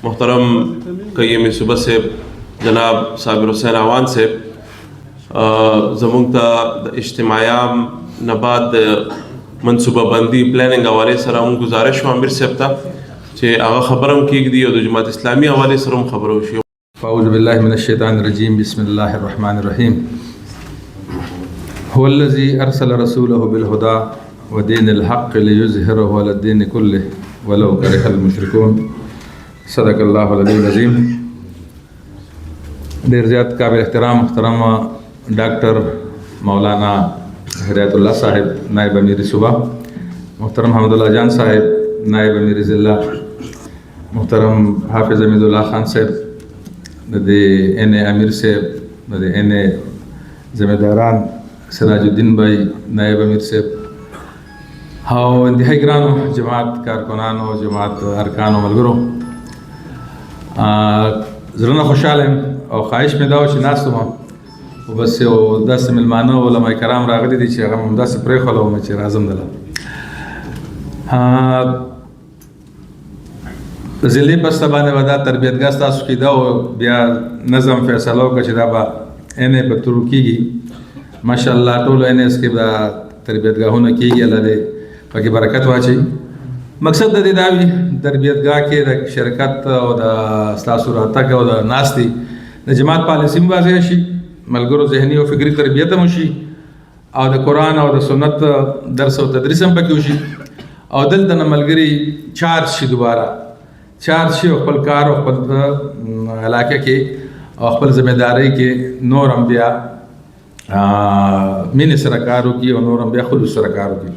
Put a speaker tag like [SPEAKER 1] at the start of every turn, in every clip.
[SPEAKER 1] محترم قیم صوبه صاحب جناب صابر حسین اعوان صاحب زمونږ ته د اجتماعیام نه بعد منصوبه بندي پلاننګ حوالې سره هم ګزارش و امیر صاحب ته چې هغه خبره هم کېږدي او د جماعت اسلامي حوالې سره هم خبره وشي.
[SPEAKER 2] اعوذ بالله من الشیطان الرجیم بسم الله الرحمن الرحیم. هو الذي ارسل رسوله بالهدى ودين الحق ليظهره على الدين كله ولو كره المشركون. صدق الله العلی العظیم. ډیر زیات قابل احترام محترم ډاکټر مولانا هدایت الله صاحب نائب امیر صوبہ، محترم حمد اللہ جان صاحب نائب امیر ضلع، محترم حافظ حمید اللہ خان صاحب د این امیر صاحب د این ذمہ داران سراج الدین بھائی نائب امیر صاحب او انتہائی ګرانو جماعت کارکنانو جماعت ارکانو ملګرو، زړه نه خوشحاله یم او خواهش مې دا و چې ناست وم خو بس یو داسې مېلمانه علما کرام راغلي دي چې هغه مې همداسې پرېښوله وم چې راځم دله. د ضلعې بسته باندې به دا تربیتګاه ستاسو کېده او بیا نظم فیصله وکړه چې دا به این په تورو کېږي. ماشاءالله ټولو این ایس کې به تربیتګاهونه کېږي، الله دې پکې برکت واچوي. مقصد د دې دا وي تربیتګاه کې د شرکت او د ستاسو راتګ او د ناستې د جماعت پالیسي هم واضح شي، ملګرو ذهني او فکري تربیت هم وشي او د قرآن او د سنت درس او تدریس هم پکې وشي او دلته نه ملګري چارج شي، دوباره چارج شي او خپل کار او خپل علاقه کې او خپل ذمہ داری کې نور هم بیا مینې سره کار وکړي او نور هم بیا خلوص سره کار وکړي.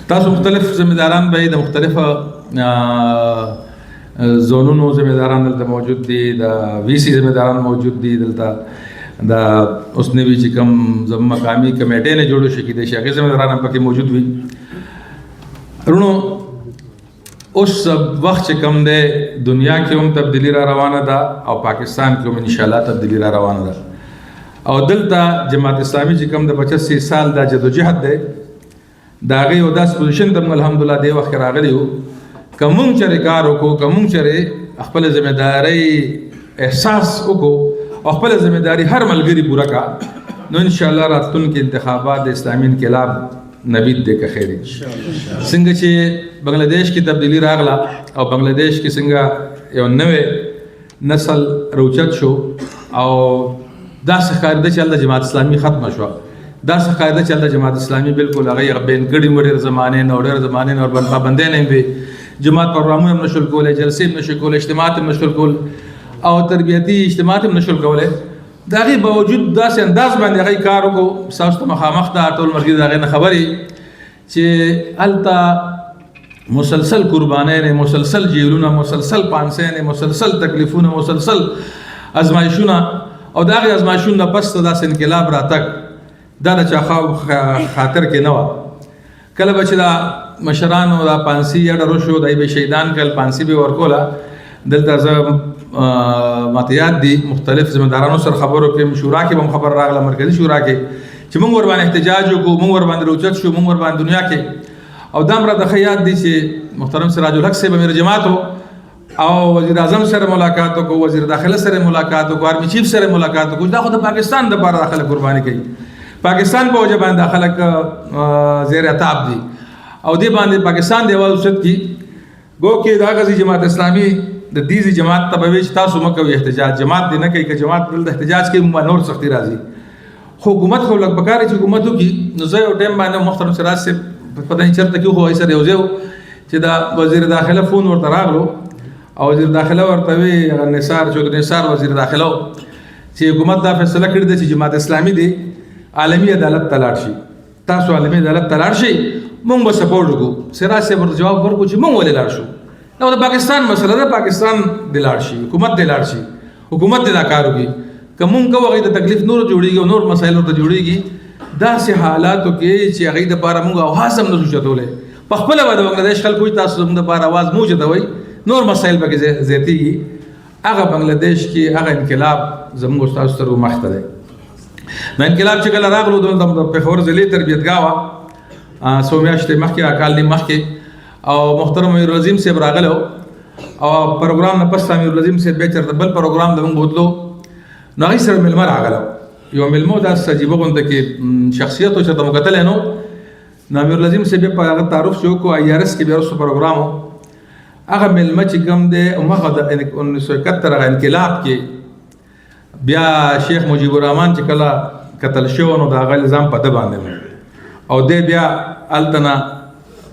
[SPEAKER 2] تاسو مختلف ذمہ داران به د مختلفه زونونو ذمہ داران دلته موجود دي، د وی سی ذمہ داران موجود دي دلته، د اوس نوي چې کوم مقامي کمیټې نه جوړ شي کېدای شي هغې ذمہ داران هم پکې موجود وي. رونو اوس وخت چې کوم دی دنیا کې هم تبدیلي را روانه ده او پاکستان کې هم انشاءالله تبدیلي را روانه ده او دلته جماعت اسلامي چې کوم د 85 سال دا جدوجهد دی د هغې یو داسې پوزیشن ته موږ الحمدلله دې وخت کې راغلي یو که موږ چېرې کار وکړو، که موږ چېرې خپله ذمہ دارۍ احساس وکړو او خپله ذمہ داري هر ملګري پوره کړه نو انشاءالله راتلونکي انتخابات د اسلامي انقلاب نوید دی که خیر څنګه چې بنګلادیش کې تبدیلی راغله او بنګلادیش کې څنګه یو نوې نسل روچت شو او داسې ښکارېده چې هلته جماعت اسلامي ختمه شوه، داسې ښکارېده چې هلته جماعت اسلامي بالکل هغې بینګړې وه ډېر زمانې نه او ډېر زمانې نه ورباندې پابندۍ نه وې، جماعت پروګرامونه هم نشول کولی، جلسې هم نشول کولی، اجتماعات هم نشول کول او تربیتي اجتماعات هم نشول کولی. د هغې باوجود داسې انداز باندې هغې کار وکړو، ستاسو ته مخامخ ده ټول ملګري د هغې نه خبرې چې هلته مسلسل قربانۍ، مسلسل جیلونه، مسلسل پانسۍ، مسلسل تکلیفونه، مسلسل ازمایشونه او د هغې ازمایشونو نه پس ته داسې انقلاب راتګ دا د چا خاطر کې نه وه. کله به چې دا مشرانو دا پانسي اډر وشو دی به شهیدان کړل، پانسي به ورکوله. دلته زه ماته یاد دي مختلف ذمہ دارانو سره خبرو کې شورا کې به هم خبر راغله، مرکزي شورا کې چې موږ ورباندې احتجاج وکړو، موږ ورباندې روچت شو، موږ ورباندې دنیا کې او دا هم راته ښه یاد دي چې محترم سراج الحق صاحب امیر جماعت او وزیر اعظم سره ملاقات وکړو، وزیر داخله سره ملاقات وکړو، آرمي چیف سره ملاقات وکړو. دا خو د پاکستان دپاره دا خلک قرباني کوي، پاکستان په وجه باندې دا خلک زیر عتاب دي او دې باندې پاکستان دی اواز اوچت کي ګو کې دا غزي جماعت اسلامي د دیزي جماعت ته به وي چې تاسو مه کوئ احتجاج، جماعت دې نه کوي که جماعت دلته احتجاج کوي نور سختي راځي. خو حکومت خو لږ پکار چې حکومت وکړي. نو زه یو ټایم باندې محترم سراج صاحب پته نه چېرته کې خو سره یو ځای چې دا وزیر داخله فون ورته راغلو او وزیر داخله ورته وی هغه نثار چودھری نثار وزیر داخله چې حکومت دا فیصله کړې ده چې جماعت اسلامي دی عالمي عدالت ته لاړ شي، تاسو عالمي عدالت ته لاړ شئ، موږ به سپورټ وکړو. سراج صاحب ورته جواب ورکړو چې موږ ولې لاړ شو، دا د پاکستان مسله ده، پاکستان دې لاړ شي، حکومت دې لاړ شي، حکومت دې دا کار وکړي. که موږ کوو هغې ته تکلیف نور جوړېږي او نور مسایل ورته جوړېږي. داسې حالاتو کې چې هغې دپاره موږ اواز هم نشو چتولی، په خپله به د بنګلادیش خلکو وایي تاسو زموږ دپاره اواز مو اوچتوئ، نور مسایل پکې زیاتېږي. هغه بنګلادیش کې هغه انقلاب زموږ ستاسو تر مخته دی. نو انقلاب چې کله راغلو د پېښور ضلعې تربیتګاه وه څو میاشتې مخکې کال نیم مخکې او محترم امیر العظیم صاحب راغلی او پروګرام نه پس امیر العظیم سے به چرته بل پروګرام د موږ بوتلو نو هغې سره مېلمه راغله یو مېلمه داسې عجیبه غونډه کې شخصیت و چېرته مو کتلی نو امیر العظیم سے بیا په هغه تعارف چې وکړو IRS کې بیا وروسته پروګرام و هغه مېلمه چې کوم دی هماغه د 1971 هغه انقلاب کې بیا شیخ مجیب الرحمن چې کله قتل شو نو د هغه الزام په ده باندې او دی بیا هلته نه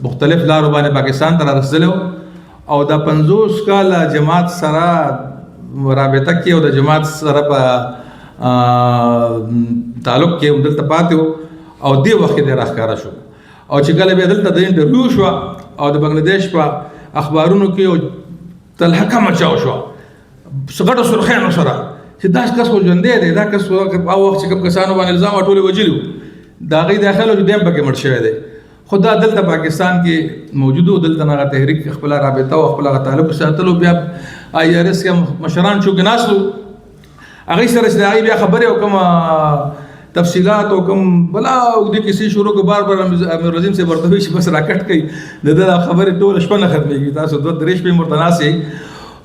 [SPEAKER 2] مختلف لارو باندې پاکستان ته رارسېدلی او د 50 کاله جماعت سره رابطه کې او د جماعت سره په تعلق کې دلته پاتې و او دې وخت کې دی راښکاره شو او چې کله بیا دلته د انټرویو شوه او د بنګلادیش په اخبارونو کې یو تلحقه مچاو شوه غټو سرخیانو سره چې دا کس خو ژوندی دی دا کس او وخت چې کوم کسانو باندې الزام ټولې وجلي وو د هغې داخل چې دیم پکې مړ شوی دی خو دا دلته پاکستان کې موجود و دلته هغه تحریک خپله رابطه او خپل هغه تعلق ساتلو بیا IRS کې مشران چوکې ناست وو هغې سره چې د هغې بیا خبرې او کوم تفصیلات او کوم بلا اوږدې کیسې شروع کړو بار بار امیر العظیم صاحب ورته وایي چې بس راکټ کوي د ده دا خبرې ټوله شپه نه ختمېږي تاسو 2-3 شپې ورته ناست یې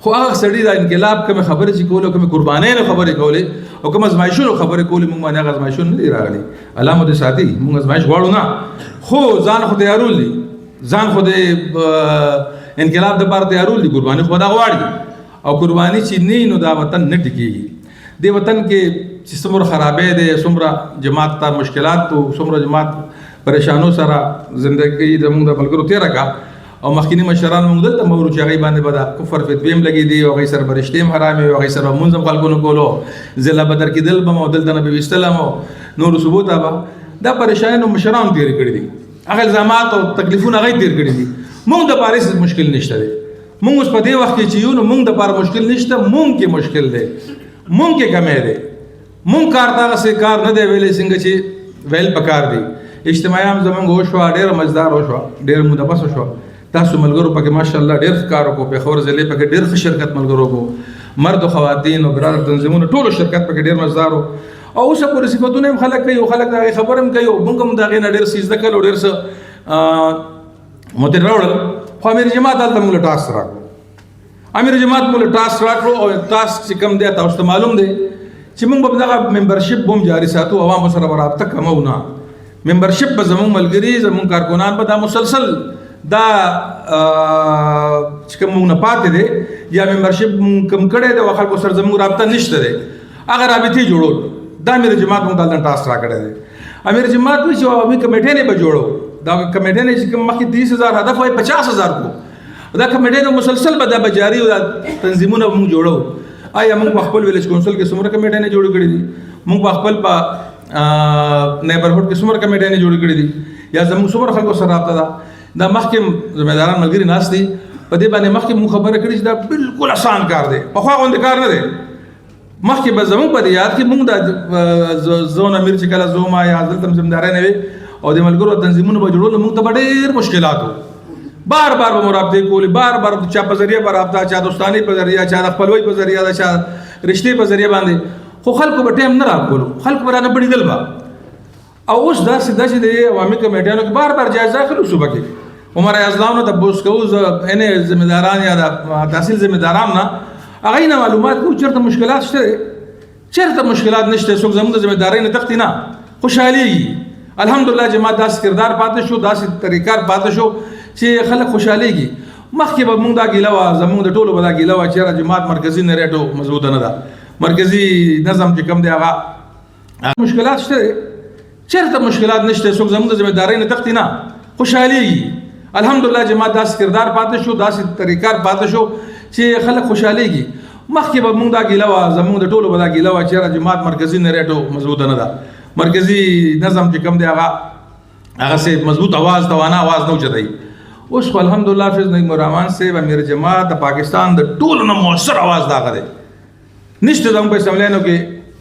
[SPEAKER 2] خو هغه سړي د انقلاب کومې خبرې چې کولې او کومې قربانیانو خبرې کولې او کوم ازمایښونو خبرې کولې موږ باندې هغه ازمایښونه نه دي راغلي الله مو دې ساتي موږ ازمایښ غواړو نه خو ځان خو تیارول دي ځان خو د انقلاب دپاره تیارول دي قرباني خو دا غواړي او قرباني چې نه نو دا وطن نه ټیکېږي دې وطن کې چې څومره خرابې دی څومره جماعت ته مشکلات او څومره جماعت پریشانو سره زندګي زموږ د ملګرو تېره کړه او مخکینی مشران موږ دلته مورو چې هغې باندې به د کفر فتوې هم لګېدې او هغې سره به رشتې هم حرامې او هغې سره به مونځ هم خلکو نه کولو ضلع به درکېدل به او دلته نه به ویستل هم او نورو صوبو ته به دا پریشانیو مشرانو تېرې کړي دي هغه الزامات او تکلیفونه هغې تېر کړي دي موږ دپاره هېڅ مشکل نشته دی موږ اوس په دې وخت کې چې یو نو موږ دپاره مشکل نشته موږ کې مشکل دی موږ کې کمی دی موږ کار ته هغسې کار نه دی ویلی څنګه چې ویل پکار دی اجتماعي هم زموږ وشوه ډېره مزدار وشوه ډېره مدبس وشوه تاسو ملګرو پکې ماشاءالله ډېر ښه کار وکړو پېښور ضلع پکې ډېر ښه شرکت ملګرو وکړو مرد و خواتین او برادر تنظیمونو ټولو شرکت پکې ډېر مزدار و او اوسه پورې صفتونه هم خلک کوي او خلک د هغې خبره هم کوي او موږ هم د هغې نه ډېر څه زده کړل او ډېر څه متن راوړل خو امیر جماعت هلته موږ له ټاسک راکړو امیر جماعت موږ له ټاسک راکړو او ټاسک چې کوم دی تاسو ته معلوم دی چې موږ به دغه ممبرشپ به هم جاري ساتو عوامو سره به رابطه کمو نه ممبرشپ به زموږ ملګري زموږ کارکنان به دا مسلسل دا چې کوم موږ نه پاتې دی یا ممبرشپ کم کړی دی او خلکو سره زموږ رابطه نشته دی هغه رابطې جوړول دا امیر جماعت موږ دلته ټاسک راکړی دی امیر جماعت وایي چې عوامي کمیټې نه به جوړو دا کمیټې نه چې کوم مخکې 30,000 هدف وایي 50,000 کو دا کمیټې نه مسلسل به دا به جاري او دا تنظیمونه به موږ جوړو آیا موږ په خپل ویلیج کونسل کې څومره کمیټې نه جوړې کړې دي موږ په خپل په نیبرهوډ کې څومره کمیټې نه جوړې کړې دي یا زموږ څومره خلکو سره رابطه ده دا مخکې ذمہداران ملګري ناست دي په دې باندې مخکې موږ خبره کړې چې دا بالکل اسان کار دی پخوا غوندې کار نه دی مخکې به زموږ په دې یاد کې موږ دا زون امیر چې کله زوم یا دلته ذمہدارۍ نه وي او د ملګرو تنظیمونو به جوړول موږ ته به ډېر مشکلات وو بار بار به مو رابطې کولې بار بار چا په ذریعه به رابطه چا دوستانۍ په ذریعه چا د خپلوۍ په ذریعه د چا رشتې په ذریعه باندې خو خلکو به ټایم نه راکولو خلکو به رانه پړېدل به او اوس داسې ده چې د عوامي کمیټیانو کې بار بار جایز داخل وو صوبه کې عمر یزدانو تپوس کوو یعنې ذمہداران یا د تحصیل ذمہداران نه هغوی نه معلومات کوو چېرته مشکلات شته دی چېرته مشکلات نشته څوک زموږ د ذمہدارۍ نه تښتي نه خوشحالېږي الحمدلله جماعت داسې کردار پاتې شو داسې طریقار پاتې شو چې خلک خوشحالېږي مخکې به موږ دا ګیله وه زموږ د ټولو به دا ګیله وه چې یاره جماعت مرکزي نریټو مضبوطه نه ده مرکزي نظم چې کوم دی هغه مشکلات شته دی چېرته مشکلات نشته څوک زموږ د ذمہدارۍ نه تښتي نه خوشحالېږي الحمدلله جماعت داسې کردار پاتې شو داسې طریقار پاتې شو چې خلک خوشحالېږي مخکې به موږ دا ګیله وه زموږ د ټولو به دا ګیله وه چې یاره جماعت مرکزي نریټو مضبوطه نه ده مرکزي نظم چې کوم دی هغه مضبوط आवाज توانا आवाज نه اوچتوي اوس خو الحمدلله حافظ نعیم الرحمن صاحب امیر جماعت د پاکستان د ټولو نه مؤثر आवाज د هغه دی نشته زموږ په اسمبلیانو کې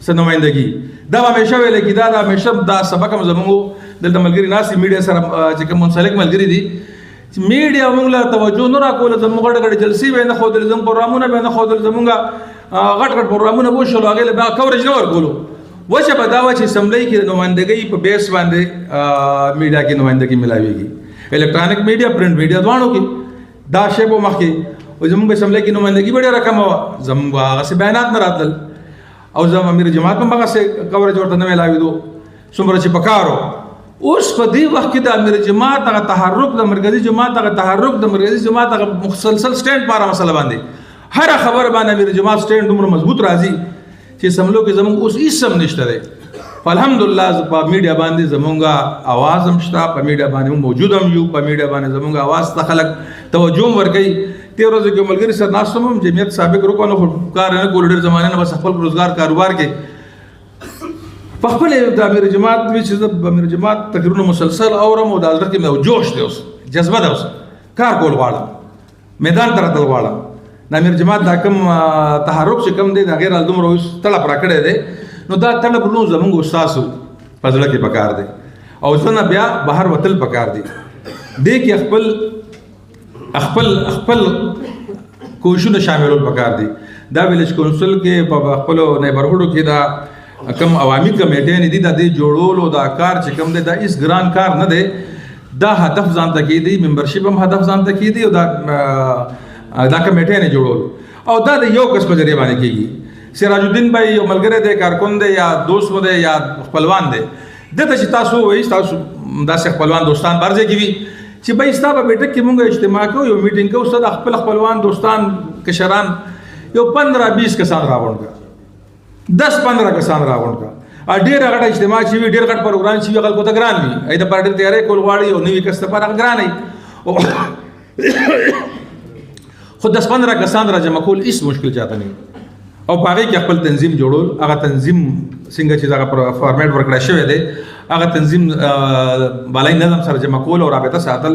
[SPEAKER 2] څه نمایندګي دا به همیشه ویلی کېږي دا همیشه دا سبق هم زموږ دلته ملګري ناست دي میډیا سره چې کوم منسلک ملګري دي چې میډیا موږ له توجه نه راکوله زموږ غټ غټ جلسې به یې نه ښودلې زموږ پروګرامونه به یې نه ښودل زموږ غټ غټ پروګرامونه به وشول هغې له بیا کوریج نه ورکولو وجه به دا وه چې اسمبلی کې د نمایندګۍ په بیس باندې میډیا کې نمایندګي ملاویږي الکترانیک میډیا پرنټ میډیا دواړو کې دا شی به مخکې او زمونږ اسمبلی کې نمائندګي به ډېره کمه وه، زمونږ به هغسې بیانات نه راتلل، او زموږ امیر جماعت هم هغسې کوریج ورته نه میلاوېدو څومره چې پکار و. اوس په دې وخت کې د امیر جماعت هغه تحرک، د مرکزي جماعت هغه تحرک، د مرکزي جماعت هغه مسلسل سټینډ په هره مسله باندې، هره خبره باندې امیر جماعت سټینډ دومره مضبوط راځي چې سملو کې زمونږ اوس هېڅ هم نشته دی. الحمدلله په میډیا باندې زمونږ اواز هم شته، په میډیا باندې موږ موجود هم یو، په میډیا باندې زمونږ اواز ته خلک توجه هم ورکوي. تېر ورځو کې ملګري سره ناست هم جمعیت سابق رکن خو کار نه کولو، ډېر زمانې نه بس خپل روزګار کاروبار کې په خپل د امیر جماعت وي چې زه د امیر جماعت تقریرونه مسلسل اورم او د زړه کې مې جوش دی، اوس جذبه ده، اوس کار کول غواړم، میدان ته راتل غواړم. د امیر جماعت دا کوم تحرک چې کوم دی د هغې راله دومره اوس تړپ را کړی دی، نو دا تړپ نو زمونږ استاسو په زړه کې پکار دی او ځنه بیا بهر وتل پکار دی. دې کې خپل کوششونه شاملول پکار دي. دا ویلیج کونسل کې په خپلو نیبرهوډو کې دا کم عوامي کمیټې دي، دا د جوړولو دا کار چې کوم دی دا هېڅ ګران کار نه دی. دا هدف ځان ته کېدی، ممبرشپ هم هدف ځان ته کېدی او دا کمیټې نه جوړول او دا د یو کس په ذریعه باندې کېږي. سراج الدین بھائی یو ملګری دی، کارکون دی یا دوست و دی یا خپلوان دی، دته چې تاسو وایي تاسو داسې خپلوان دوستان بهر ځای کې وي چې بھائی ستا په بیټک کې مونږ اجتماع کوو، یو میټینګ کوو، ستا د خپل خپلوان دوستان کشران یو 15-20 کسان راغونډ کړه، 10-15 کسان راغونډ کړه. ډېر غټه اجتماع چې وي، ډېر غټ پروګرام چې وي، خلکو ته ګران وي، ای د پاره ډېر تیاری کول غواړي او نوي کس لپاره ګران وي. خو 10-15 کسان را جمع کول هېڅ مشکل چاته نه، او په هغې کې خپل تنظیم جوړول. هغه تنظیم څنګه چې دغه فارمیټ ورکړی شوی دی، هغه تنظیم بالای نظم سره جمع کول او رابطه ساتل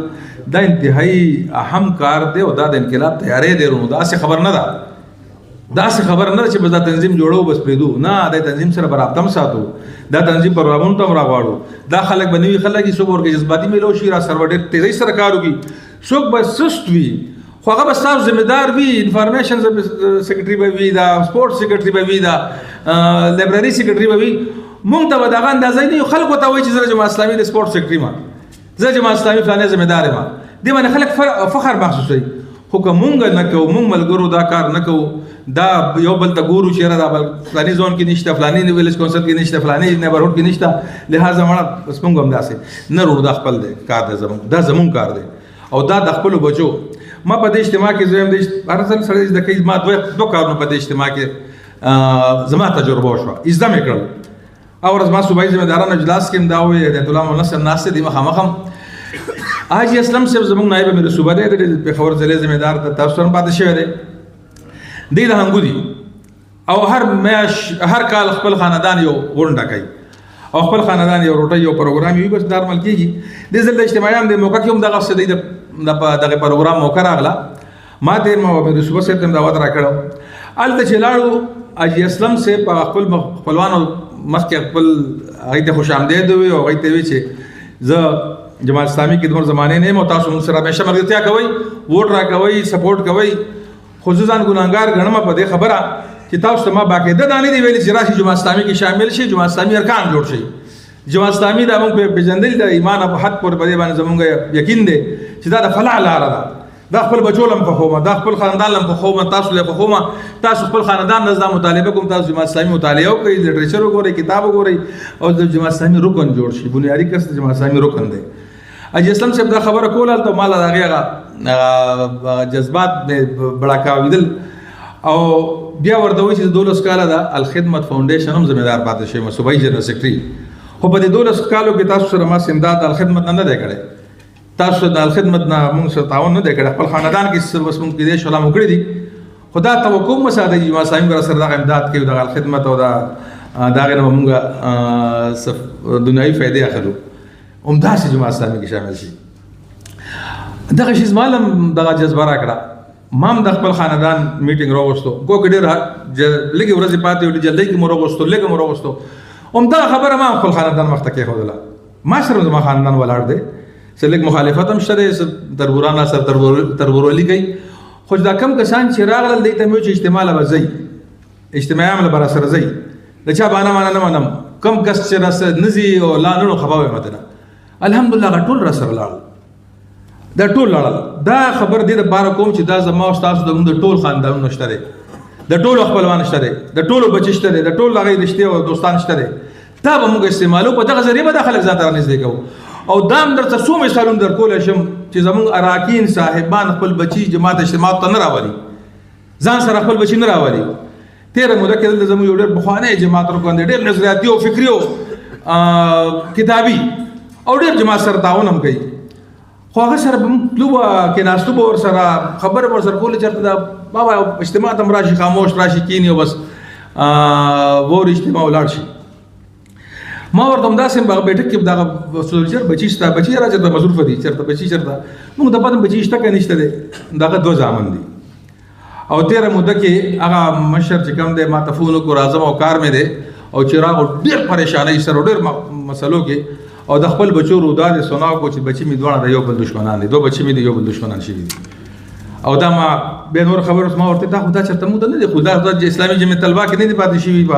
[SPEAKER 2] دا انتهایی اهم کار دی او دا د انقلاب تیاری دی. نو داسې خبر نه ده، داسې خبر نه ده چې بس دا تنظیم جوړو بس پرېږدو، نه، د تنظیم سره به رابطه هم ساتو، دا تنظیم پروګرامونو ته هم راغواړو. دا خلک به نوي خلک وي، څوک به ورکې جذباتي میلو شي، را سره به ډېر تیزۍ سره کار وکړي، څوک به سست وي خو هغه به ستاسو ذمہدار وي. انفارمیشن سیکرټري به وي، دا سپورټ سیکرټري به وي، دا لایبرري سیکرټري به وي. مونږ ته به دغه اندازه نه وي، خلکو ته وایي چې زه جماعت اسلامي د سپورټ سیکرټري ما، زه جماعت اسلامي فلانې ذمہدار یم. دې باندې خلک فخر محسوسوي. خو که مونږ نه کوو، مونږ ملګرو دا کار نه کوو، دا یو بل ته ګورو چې دا بل فلاني زون کې نشته، فلاني ویلیج کونسل کې نشته، فلاني نیبرهوډ کې نشته، لہذا مړه بس مونږ هم داسې نه وروړو. دا خپل دی کار دی، دا زمونږ کار دی او دا د خپلو بچو. ما په دې اجتماع کې زه هم هر ځل سړی زده کوي، ما دوه کارونه په دې اجتماع کې زما تجربه وشوه، زده مې کړل. او ورځ ما صوبایي ذمہدارانو اجلاس کې هم دا وویل، هدایت الله مولانا صاحب ناست دی مخامخ هم. حاجي اسلم صاحب زموږ نایب امیر صوبه دی، د پېښور ضلع ذمہدار ته تاسو سره پاتې شوی دی. دی د هنګو دي او هر کال خپل خاندان یو غونډه کوي او خپل خاندان یو روټۍ یو پروګرام وي، بس نارمل کېږي. دې ځل د اجتماعیان د موقع کې هم دغسې دی دغه پروګرام موقع راغله. ما تېر امیر صوبه صاحب ته هم دعوت راکړی. هلته چې لاړو، حاجي اسلم صاحب په خپل خپلوانو مخکې خپل هغوی ته خوش آمدید ووي او هغوی ته ووي چې زه جماعت اسلامي کې دومره زمانې نه یم او تاسو موږ سره همیشه ملګرتیا کوئ، ووټ راکوئ، سپورټ کوئ. خو زه ځان ګناهګار ګڼم په دې خبره چې تاسو ته ما باقاعده دا نه دي ویلي چې راشي جماعت اسلامي کې شامل شي، جماعت اسلامي ارکان جوړ شي. جماعت اسلامي دا موږ پېژندل د ایمان په حد پورې په دې باندې زموږ یقین دی چې دا د فلاح لاره ده. دا خپل بچو لم خوښومه، دا خپل خاندان لم خوښومه، تاسو له خوښومه، تاسو خپل خاندان نه دا مطالبه کوم، تاسو جماعت اسلامي مطالعه وکړئ، لټریچر وګورئ، کتاب وګورئ او د جماعت اسلامي رکن جوړ شي. بنیادي کس د جماعت اسلامي رکن دی. حاجي اسلم صاحب دا خبره کوله، ته مال د هغې جذبات مې بړاکاوېدل او بیا ورته وایي چې 12 کاله د الخدمت فاونډیشن هم ذمہدار پاتې شوی، صوبایي جنرال سیکرټري. خو په دې 12 کالو کې تاسو سره ما امداد الخدمت نه دی کړی، تاسو د الخدمت نه موږ سره تعاون نه دی کړی، خپل خاندان کې بس موږ کېدای شو لا مو کړي دي. خو دا توقع مه ساتئ چې جماعت اسلامي به سره دغه امداد کوي، دغه الخدمت او د هغې نه به موږ دنیاوي فایدې اخلو. همداسې جماعت اسلامي کې شامل شي. دغه شي زما هم دغه جذبه راکړه. ما هم د خپل خاندان میټینګ راوغوښتو، کوکې ډېر لږې ورځې پاتې وې، جلدۍ کې مو راوغوښتو، لږه مو راوغوښتو. همدغه خبره ما هم خپل خاندان مخته کېښودله. ما سره زما خاندان ولاړ دی، څه لږ مخالفت هم شته دی، څه تربوران سره تربورولي کوي. خو دا کم کسان چې راغلل دی ته مې ویل چې اجتماع له به ځئ، اجتماعیان له به راسره ځئ، د چا بهانه مانه نه منم. کم کس چې راسره نه ځي او لا نړو خفه ویم ته نه. الحمدلله هغه ټول راسره لاړل دا ټول لاړل. دا خبر دې دپاره کوم چې دا زما او ستاسو زموږ د ټول خاندانونه شته دی، د ټولو خپلوان شته دی، د ټولو بچي شته دی، د ټولو هغې رشتې او دوستان شته دی. دا به موږ استعمالو، په دغه ذریعه به دا خلک ځان ته رانږدې کوو. او دا هم درته څو مثالونه درکولی شم چې زموږ اراکین صاحبان خپل بچي جماعت اجتماعات ته نه راولي، ځان سره خپل بچي نه راولي. تېره موده کې دلته زموږ یو ډېر پخوانی جماعت رکن دی، ډېر نظریاتي او فکري او کتابي او ډېر جماعت سره تعاون هم کوي. خو هغه سره به موږ تلو به کېناستو به ورسره خبرې به ورسره کولې چېرته دا بابا اجتماع ته هم راشي، خاموش راشي کېني او بس وور اجتماع ولاړ شي. ما ورته همداسې هغه بیټک کې دغه سولجر بچي شته، بچي را چېرته مصروفه دي، چېرته بچي چېرته موږ د پته بچي شته که نشته دی. دغه 2 زامن دي او تېره موده کې هغه مشر چې کوم دی ما ته فون وکړو راځم او کار مې دی او چې راغلو ډېر پریشانۍ سره ډېر مسلو کې او د خپل بچو رودا دې سونا وکړو چې بچي مې دواړه د یو بل دشمنان دي، 2 بچي مې د یو بل دشمنان شوي دي. او دا ما بیا نور خبر ما ورته دا خو دا چېرته موږ ته نه دی، خو دا اسلامي جمعیت طلبه کې نه دي پاتې شوي، په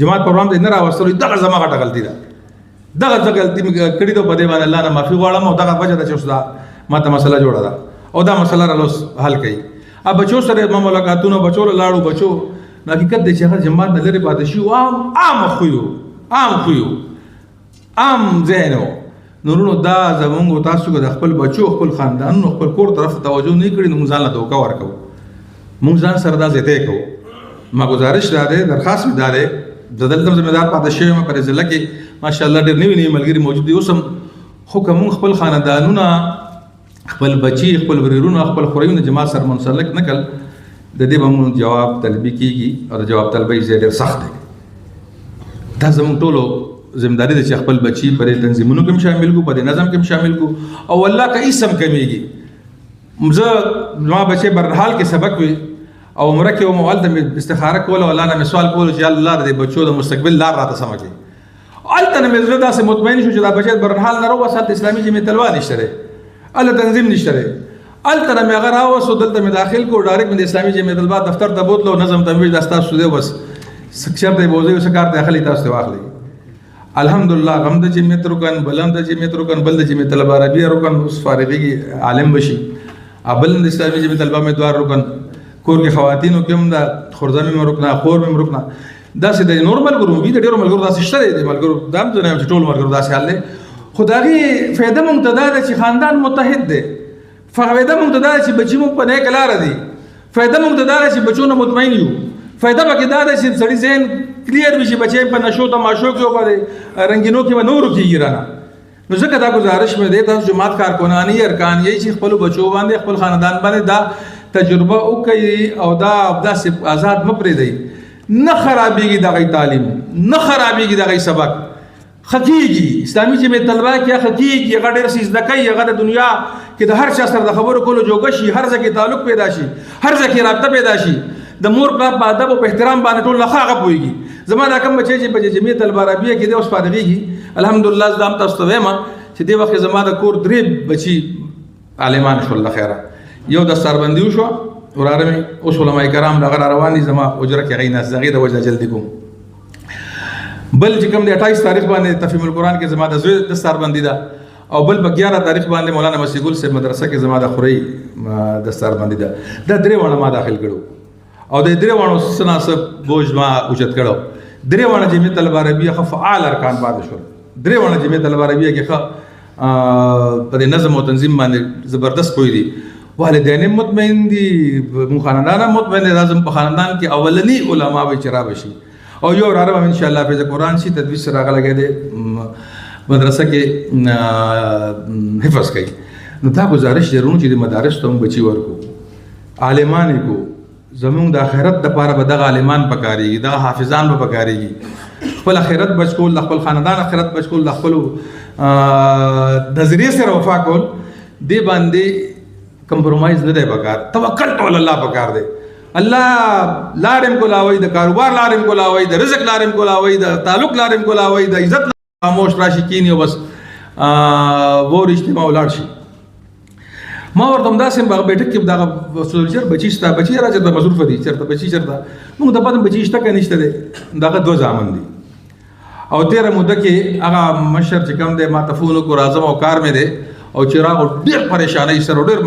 [SPEAKER 2] جماعت پروګرام ته نه راوستلو. دغه زما غټه غلطي ده، دغه غلطي مې کړې ده، په دې باندې الله نه معافي غواړم. او دغه وجه ده چې اوس دا ما ته مسله جوړه ده او دا مسله را اوس حل کوي. بچو سره ما ملاقاتونه بچو له لاړو، بچو حقیقت دی چې هغه جماعت نه لرې پاتې شي، عام خویو عام ذهن و. نورونو دا زمونږ تاسو که د خپل بچو خپل خاندانونو خپل کور طرف ته توجه نه کړي نو موږ ځان له دوکه ورکوو، موږ ځان سره دا زیاتی کوو. ما گزارش دا دی، درخواست مې دا دی، زه دلته ذمېدار پاتې شوی یم په دې ضلع کې ماشاءالله ډېر نوي نوي ملګري موجود دي اوس هم. خو که موږ خپل خاندانونه خپل بچي خپل ورېرونه خپل خوریونه جماعت سره منسلک نه کړل، د دې به موږ جواب طلبي کېږي او د جواب طلبۍ ځای ډېر سخت دی. دا زموږ ټولو ذمہداري ده چې خپل بچي په دې تنظیمونو کې هم شامل کړو، په دې نظم کې هم شامل کړو. او الله که هېڅ هم کمیږي، زما بچی برحال کې سبق وي او عمره کې وم، هلته مې استخاره کوله او الله نه مې سوال کولو چې الله د دې بچو د مستقبل لار راته سمه کړي. هلته نه مې زړه داسې مطمئن شو چې دا بچی برحال نه راووست، هلته اسلامي جمعیت طلبه نشته دی، هلته تنظیم نشته دی. هلته نه مې هغه راووست او دلته مې داخل کړو، ډایرکټ مې د اسلامي جمعیت طلبه دفتر ته بوتلو، نظم ته مې ویل دا ستاسو دی، بس چېرته یې بوځئ څه کار ته اخلي تاسو ته واخلئ. الحمدلله غم د جمعیت رکن، بلم د جمعیت رکن، بل د جمعیت طلبه عربیه رکن اوس فارغېږي عالم بشي، بل د اسلامي جمعیت طلبه امیدوار رکن، کور کې خواتینو کې هم د خورزه مې رکنه، خور مې رکنه. داسې د نور ملګرو وي، د ډېرو ملګرو داسې شته دی، د ملګرو دا هم زه نه یم چې ټول ملګرو داسې حال دی. خو د هغې فایده مونږ ته دا ده چې خاندان متحد دی، فایده مونږ ته دا ده چې بچي مونږ په نیکه لاره دي، فایده مونږ ته دا ده چې بچو نه مطمئن یو، فایده پکې دا ده چې سړي ذهن کلیر وي چې بچی په نشو تماشو کې او په رنګینو کې به نه ورکېږي رانه. نو ځکه دا گزارش مې دی تاسو جماعت کارکنان یې ارکان یې چې خپلو بچو باندې خپل خاندان باندې دا تجربه وکړي او دا داسې آزاد مه پرېږدئ. نه خرابېږي د هغوی تعلیم، نه خرابېږي د هغوی سبق، ښه کېږي. اسلامي جمعیت طلبه کې ښه کېږي، هغه ډېر څه زده کوي، هغه د دنیا کې د هر چا سره د خبرو کولو جوګه شي، هر ځای کې تعلق پیدا شي، هر ځای کې رابطه پیدا شي، د مور پلار په ادب او په احترام باندې ټول له هغه پوهېږي. زما دا کوم بچی چې په جمعیت طلبه عربیه کې دی اوس فارغېږي، الحمدلله زه دا هم تاسو ته وایم چې دې وخت کې زما د کور 3 بچي عالمان شول د خیره. یو دستاربندي وشوه وراره مې، اوس علما کرام دغه را روان دي زما اجره کې هغوی ناست، د هغې د وجه جلدي کوم. بل چې کوم د 28 تاریخ باندې تفهیم القرآن کې زما د زوی دستاربندي ده، او بل په 11 تاریخ باندې مولانا مسیح ګل صاحب مدرسه کې زما د خورۍ دستاربندي ده. دا 3 واړه ما داخل کړو او د 3 واړو څه ناڅه بوج ما اوچت کړو. 3 واړه جمعیت طلبه عربیه ښه فعال ارکان پاتې شول. 3 واړه جمعیت طلبه عربیه کې ښه په دې نظم او تنظیم باندې زبردست پوه دي، والدین هم مطمئن دي، مو خاندان هم مطمئن دي. لازم په خاندان کې اولنی علما به چې رابشي او یو وراره به انشاءالله حفظ قرآن شي، تدریس سره هغه لګی دی مدرسه کې حفظ کوي. نو دا گزارش ضرور چې د مدارس ته هم بچي ورکو، عالمان یې کو، زمونږ د آخرت دپاره به دغه عالمان پکارېږي، دغه حافظان به پکارېږي. خپل آخرت بچ کول، د خپل خاندان آخرت بچ کول، د خپلو نظریې سره وفا کول، دې باندې کمپرومایز نه دی پکار. توکل ټول الله پکار دی. الله لارم کولاوي، د کاروبار لارم کولاوي، د رزق لارم کولاوي، د تعلق لارم کولاوي، د عزت خاموش راشي کینی او بس وور اجتماع ولاړ شي. ما ورته همداسې هغه بیټک کې دغه سولجر بچي شته، بچي را چېرته مصروفه دي، چېرته بچي چېرته موږ ته پته بچي شته که نشته دی. دغه 2 زامن دي او 13 موده کې هغه مشر چې کوم دی ما ته فون وکړو راځم او کار مې دی او چې راغو ډېر پریشانۍ سره ډېر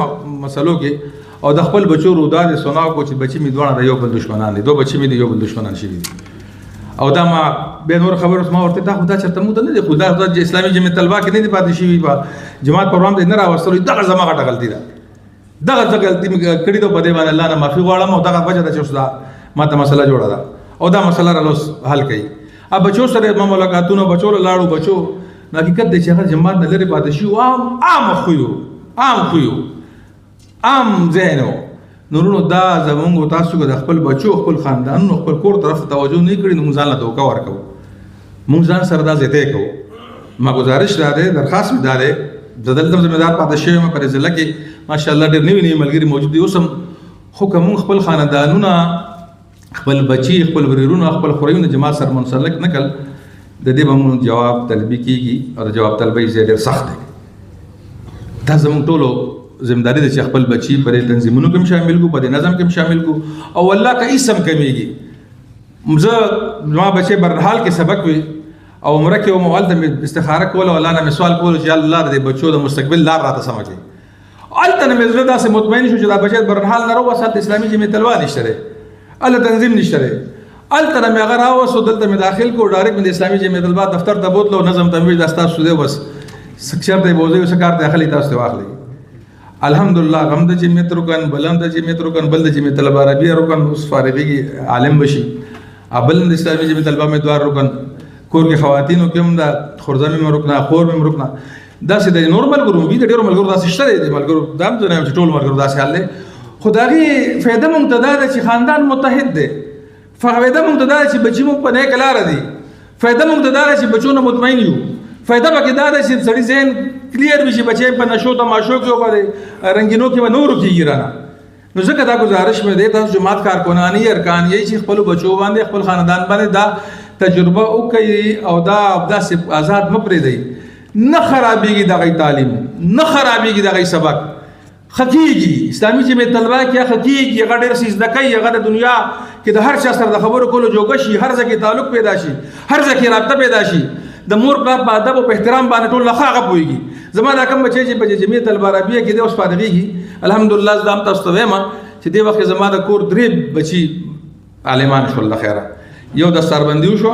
[SPEAKER 2] مسلو کې او د خپل بچو رودا د سناو کو چې بچی مې دوه د یو بل دشمنان دي، دوه بچی مې د یو بل دشمنان شي دي. او دا ما به نور خبر ما ورته دا خدا چرته مو ته نه دي، خدا د اسلامي جمعیت طلبه کې نه دي پاتې شي با جماعت پروګرام دې نه راوستلو. دغه زما غټه غلطي ده، دغه غلطي کړې ده په دې باندې الله نه معافي غواړم او دغه وجه ده چې اوس دا ما ته مسله جوړه ده او دا مسله را لوس حل کړي. اب بچو سره ما ملاقاتونه بچو لاړو بچو حقیقت دې چې هغه جماعت نه لري پاتې شي عام خویو عام ذهنو نورونو دا زمونږ تاسو د خپل بچو خپل خاندانونو خپل کور طرف توجه نه کړی نو موږ ځان له دوکا ورکو، موږ ځان سره دا زیاته کوو. ما گزارش را ده درخواست می داره د دلته ذمہدار پاتې شوی ما پر ضلع کې ماشاءالله ډېر نوی ملګری موجود دي. اوسم خو کوم خپل خاندانونه خپل بچي خپل وريرونه خپل خوريونه جماعت سره منسلک نکل د دې به جواب طلبي کیږي او جواب طلبي ډېر سخت دی. دا زموږ ټولو ذمہداري ده چې خپل بچي په تنظیمونو کې شامل کو، په نظم کې شامل کو او والله کا اسم کمیږي. ما بچي برحال کې سبق وي او عمره کې او موالد استخاره کوله ولا نه سوال کول چې الله دې بچو د مستقبل لار راته سمجي. الته مې زړه داسې مطمئن شو چې دا بچي برحال نه راوسه اسلامي جمعیت طلبه نشته، الله تنظیم نشته. الته مې هغه راوسه دلته مې داخل کو ډایرکټ مې اسلامي جمعیت طلبه دفتر ته بوتلو نظم تنظیم د استاد سوده بس سکشر ته بوزي وسکار ته اخلي تاسو واخلي. الحمدلله غم د جمعیت رکن بلند د جمعیت رکن بل د جمعیت طلبه عربیه رکن اوس فارغي عالم بشي ابل د اسلامي جمعیت طلبه مې دوار رکن کور کې خواتینو کې هم د خورزمي مې رکنا خور مې رکنا دا سه د نورمال ګروم بي د ډیرو ملګرو داسې شته دي ملګرو دام ته نه چې ټول ملګرو داسې حل له خدایي فائدہ مقتدا ده چې خاندان متحد دي، فائدہ مقتدا ده چې بچي مو په نه کلار دي، فائدہ مقتدا ده چې بچو نه مطمئن یو، فائدہ پکې دا ده چې سړي ذهن کلیر وي چې بچي په نشو تماشو کې او په رنگینو کې نور کېږي رانه. نو ځکه دا گزارش مې دی تاسو جماعت کارکنان ارکان یې چې خپل بچو باندې خپل خاندان باندې دا تجربه وکړي او دا داسې آزاد مپرې دی، نه خرابېږي دغه تعلیم، نه خرابېږي دغه سبق، خکېږي اسلامي جمعیت طلبه کې خکېږي، هغه ډېر څه زده کوي، هغه د دنیا کې د هر چا سره د خبرو کولو جوګه شي، هر ځای کې تعلق پیدا شي، هر ځای کې رابطه پیدا شي، د مور پلار په ادب او په احترام باندې ټول لخوا هغه پوهېږي. زما دا کوم بچی چې په جمعیت طلبه عربیه کې دی اوس فارغېږي الحمدلله زه هم تاسو ته وایم چې دې وخت زما د کور 3 بچي عالمان شول خیره، یو دستاربندي وشو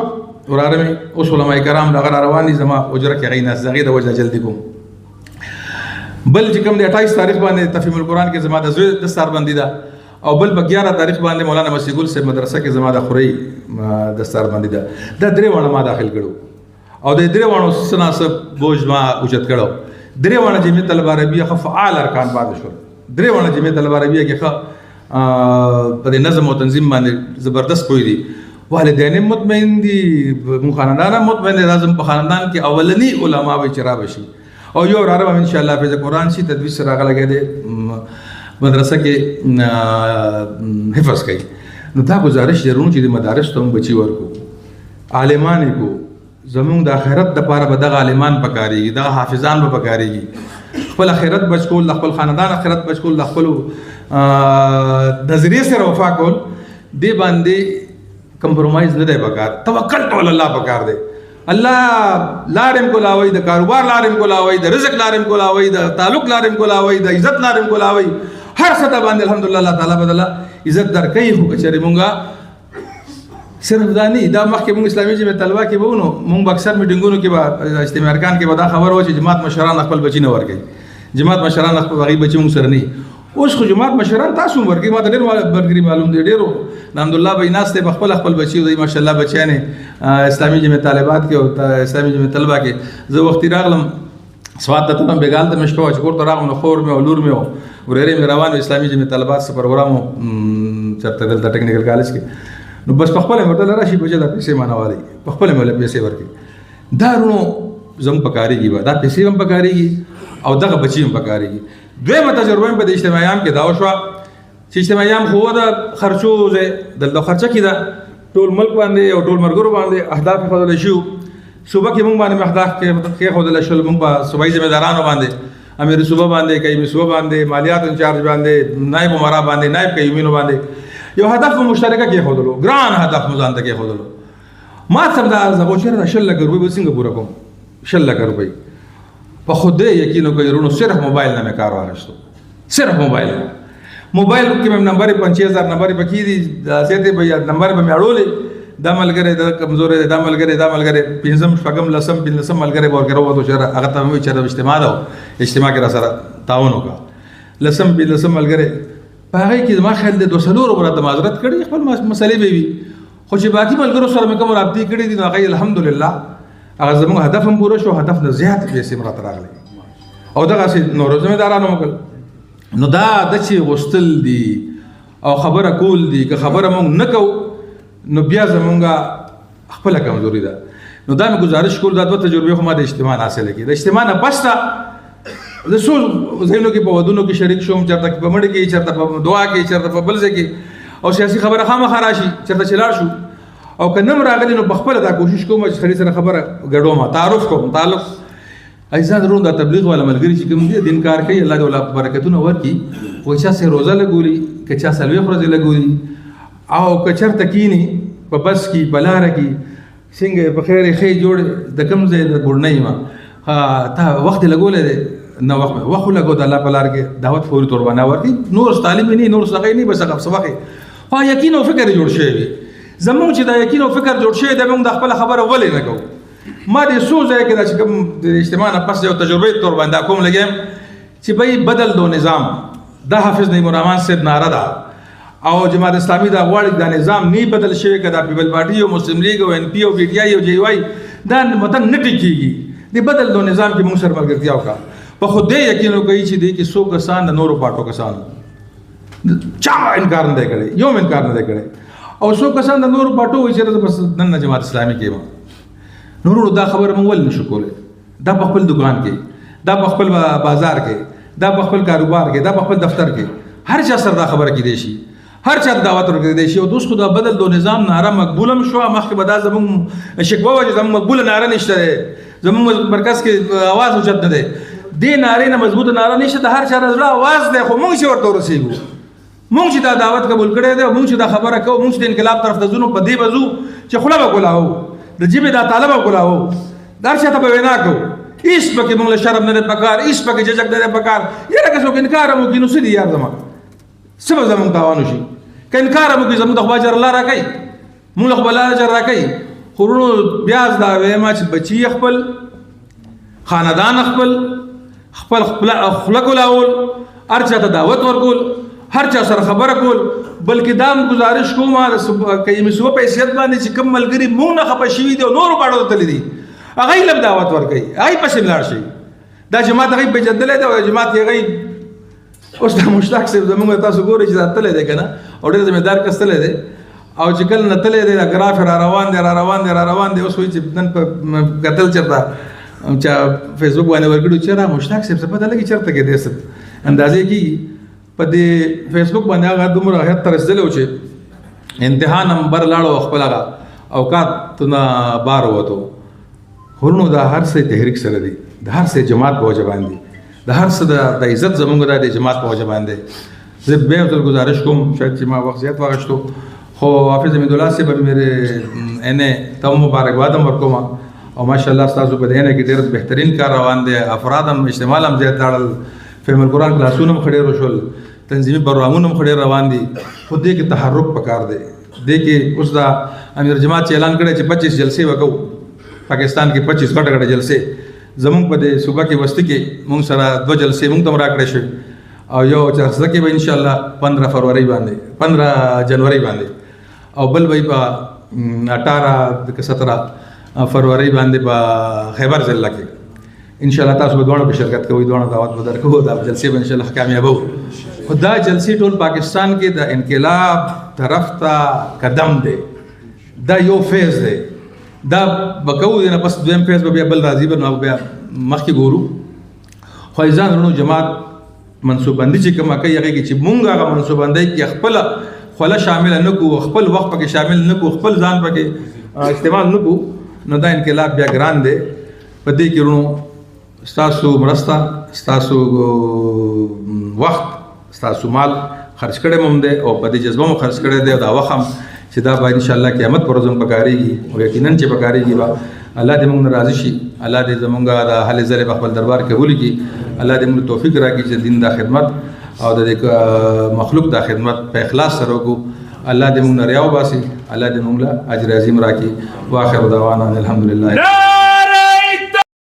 [SPEAKER 2] وراره مې اوس علماء کرام دغه روان دي زما اجره کې غي ناس دغه د وجه جلدی کوم. بل چې کوم د 28 تاریخ باندې تفهیم القرآن کې زما د زوی دستاربندي ده او بل په 11 تاریخ باندې مولانا مسیح سے مدرسه کې زما د خوري دستاربندي ده. دا درې وړه ما داخل کړو او د درې وړو سناسب بوج ما اوچت کړو. درې وړه جمعیت طلبه عربیه خ فعال ارکان باندې شو، درې وړه جمعیت طلبه عربیه کې خ په نظم او تنظیم باندې زبردست پوي دي، والدین مطمئن دي، خاندان مطمئن دي، لازم په خاندان کې اولنی علما وي چې را بشي او یو راره ان شاء الله په قرآن شي تدریس سره غلګې دي مدرسه کې حفظ کوي. نو دا گزارش ضرور چې د مدارس ته بچي ورکو، عالمان کو زمونږ د آخرت د پاره به دغه عالمان پکاريږي، دغه حافظان به پکاريږي، خپل آخرت بچ کول، خپل خاندان آخرت بچ کول، خپل نظریه سره وفا کول، دی باندې کمپرومایز نه دی پکار، توکل ټول الله پکار دی. الله لارم کولاوي، د کاروبار لارم کولاوي، د رزق لارم کولاوي، د تعلق لارم کولاوي، د عزت لارم کولاوي، هر څه ته باندې الحمدلله الله تعالی بدله عزت درکې. خو چې مونږه صرف دانی دا مخکې مونږ اسلامي جمعیت طلبه کې وونو مونږ اکثر میټینګونو کې به اجتماع ارکان کې به دا خبر و چې جماعت مشران خپل بچی نه ورکوي، جماعت مشران خپل هغه بچی مونږ سره نه. اوس خو جماعت مشران تاسو ورکوي، ما ته ډېر برګري معلوم دی، ډېرو الحمدلله به ناس ته خپل بچي دی ماشاءالله بچیانې اسلامي جمعیت طالبات کې او اسلامي جمعیت طلبه کې. زه وخت راغلم سواد ته تم بیګال ته مشکو چې کور ته راغلم خور مې او لور مې ورېره مې روان اسلامي جمعیت طلبات سره پروګرام چرته دلته ټیکنیکل کالج کې. نو بس په خپل مرته راشي بچا د پیسې مانوالي په خپل مله پیسې ورکي، دا رونو زم پکاريږي، دا پیسې هم پکاريږي او دغه بچي هم پکاريږي. دویمه تجربه په اجتماعیام کې دا وشو چې اجتماعیام خو د خرچو د خرچه کې دا ټول ملک باندې او ټول مرګرو باندې اهداف خدای شو صوبه کې مونږ باندې اهداف کې خدای شو مونږ په صوبایي ځمېدارانو باندې امیر صوبه باندې کایمي صوبه باندې مالیات انچارج باندې نائب امرا باندې نائب کایمینو باندې یو هدف مشترکه کې خودلو، ګران هدف مزان ته کې خودلو. ما سم دا زغو چیرې 6 لک روپۍ به څنګه پوره کوم، 6 لک روپۍ په خود یقین وکړئ ورونو صرف موبایل نه مې کار واخیستو صرف موبایل موبایل کې مې نمبر 5000 نمبر پکې دي زیاتې به نمبر به مې اړولې دا ملګری د کمزورې دا ملګری پنځم شپږم لسم پنځم ملګری ورکړو وته چې هغه ته مې چې اجتماع ده اجتماع کې را سره تعاون وکړه لسم ملګری په هغه کې ما خیال د 200 مراد معذرت کړي خپل مسلې به وي خو چې باقي ملګرو سره مې کوم رابطې کړې دي نو هغه الحمدلله هغه زموږ هدف هم پوره شو هدف نه زیات پیسې مراد راغلي او دغه سي نور ذمہدارانو وکړ نو دا د چې غوستل دي او خبره کول دي که خبره مونږ نه کوو نو بیا زمونږه خپل کمزوري ده نو دا مې گزارش کول دا دوه تجربې خو ما د اجتماع حاصله کړي د اجتماع نه پس د څو ځایونو کې په ودونو کې شریک شوم چېرته په مړي کې چېرته په دعا کې چېرته په بل ځای کې او سیاسي خبره خامخا راشي چېرته چې لاړ شو او که نه م راغلي نو په خپله دا کوشش کوم چې سړي سره خبره ګډوم تعارف کوم تعلق ایسا درون دا تبلیغ والا ملګري چې کوم دي دین کار کوي الله دې ولا برکتونه ورکړي خو چا سه روزه لګولي که چا سلوي ورځې لګولي او که چېرته کینی په بس کې په لاره کې څنګه په خیر ښې جوړ د کوم ځای د ګورنۍ ما تا وخت لګولی دی نه وخت لګو د الله په لار کې دعوت فوري طور باندې ورکړي نور تعلیم نه نور څه نه بس هغه سبق خو یقین او فکر جوړ شوی وي زموږ چې دا یقین او فکر جوړ شوی دی موږ د خپل خبره ولې نه کوو ما دې څو ځای کې چې کوم د اجتماع نه پس یو تجربه طور باندې کوم لګیم چې بھائی بدل دو نظام دا حافظ نعیم الرحمن صاحب نعره ده او جماعت اسلامی دا غواړي دا نظام نه بدل شوی کدا پیپل پارټي او مسلم لیگ او ان پی او پی ټی آی او جی واي دا متن نه ټیکيږي دی بدل دو نظام کې موږ سره ملګرتیا وکړه په خود دې یقین وکړي چې دې کې څو کسان د نورو پارټو کسان چا انکار نه کړي یو انکار نه کړي او څو کسان د نورو پارټو وایي چې بس نن جماعت اسلامی کې نورو دا خبر موږ ول نشو کولای دا په خپل دکان کې دا په خپل بازار کې دا په خپل کاروبار کې دا په خپل دفتر کې هر چا سره دا خبره کې دی شي هر چا دعوت ورکړي دی شي او دوس خدا بدل دو نظام ناره مقبولم شو مخکې به دا زموږ شکوه وه چې زموږ مقبوله ناره نشته دی زموږ مرکز کې اواز اوچت نه دی دې نارې نه مضبوطه ناره نشته د هر چا د زړه اواز دی خو موږ چې ورته ورسېږو موږ چې دا دعوت قبول کړی دی موږ چې دا خبره کوو موږ چې د انقلاب طرف ته ځو نو په دې به ځو چې خوله به کولاو د جیبې دا طالب به کولاو دا هر چا ته به وینا کوو هېڅ پکې موږ له شرم نه دی پکار هېڅ پکې ججک نه دی پکار یاره که څوک انکار هم وکړي نو څه دي یار زما څه به زموږ تاوان وشي که انکار هم وکړي زموږ د خو اجر الله راکوي موږ له خو به الله اجر راکوي خو وروڼو بیا دا وایم چې بچي خپل خاندان خپل خوله کولاول هر چا ته دعوت ورکول هر چا سره خبره کول بلکې دا گزارش کوم که یې صوبه په حیثیت باندې چې کوم ملګري مونږ نه خفه شوي دي او نورو باړو ته تللي دي هغه یې لږ دعوت ورکوي هغه یې پسې لاړ شي دا جماعت هغه پېژندلی دی او جماعت یې هغه اوس دا مشتاق صاحب زموږ تاسو ګورئ چې دا تللی دی که نه او ډېر ذمېدار کس تللی دی او چې کله نه تللی دی دا ګراف را روان دی اوس وایي چې نن په کتل چېرته چا فیسبوک باندې ورکړي چې را مشتاق صاحب څه پته لګي چېرته کې دی څه اندازې کېږي په دې فیسبوک باندې هغه دومره حد ته رسېدلی و چې انتها نمبر لاړو خپل هغه اوقات نه بار ووتو ورونو دا هر څه تحریک سره دی د هر څه جماعت په وجه باندې د هر څه د عزت زموږ د جماعت په وجه باندې زه بیا ورته گزارش کوم شاید چې ما وخت زیات واخیستو خو حافظ حمید الله صاحب میرے انہیں ته مبارکباد هم ورکوم او ماشاءالله ستاسو په دې نه کې ډېر بهترین کار روان دی افراد هم اجتماع هم زیات تړل فهم القرآن کلاسونه هم ډېر وشول تنظیمي پروګرامونه هم ډېر روان دي خو دې کې تحرک پکار دی دې کې اوس دا امیر جماعت چې اعلان کړی چې 25 جلسې وکړو پاکستان کې 25 غټ جلسې زمونږ په دې صوبه کې وسطي کې مونږ سره 2 جلسې مونږ ته راکړی شوي او یو چرسده کې به انشاءالله 15 فروری باندې 15 جنوري باندې او بل به په 18 فروری باندې په خیبر ضلع کې انشاءالله تاسو به دوړو په شرکت کوئ دوړو دعوت به درکوو دا جلسې به انشاءالله کامیابو خو دا جلسې ټول پاکستان کې د انقلاب طرف ته قدم دی دا یو فیز دی دا بکوو دی نه پس دویم فیز به بیا بل راځي به نو بیا مخکې ګورو خو ایزان ورونو جماعت منصوببندي چې کومه کوي هغې کې چې مونږ هغه منصوببندۍ کې خپله خوله شامله نه کړو خپل وخت پکې شامل نه کړو خپل ځان پکې استعمال نه کړو نو دا انقلاب بیا ګران دی په دې کې ورونو ستاسو مرسته ستاسو وخت ستاسو مال خرج کړی هم دی او په دې جذبه مو خرج کړی دی او دا وخت هم چې دا به انشاءالله قیامت پر ورځ هم پکارېږي او یقیناً چې پکارېږي به الله دې موږ نه راضي شي، الله دې زمونږ د هلې ځلې په خپل دربار قبول کړي، الله دې موږ توفیق راکړي چې دین دا خدمت او د مخلوق دا خدمت په اخلاص سره وکړو. الله دې موږ نه ریا وباسي، الله دې موږ له اجر عظیم راکړي. واخر دعوانا الحمدلله.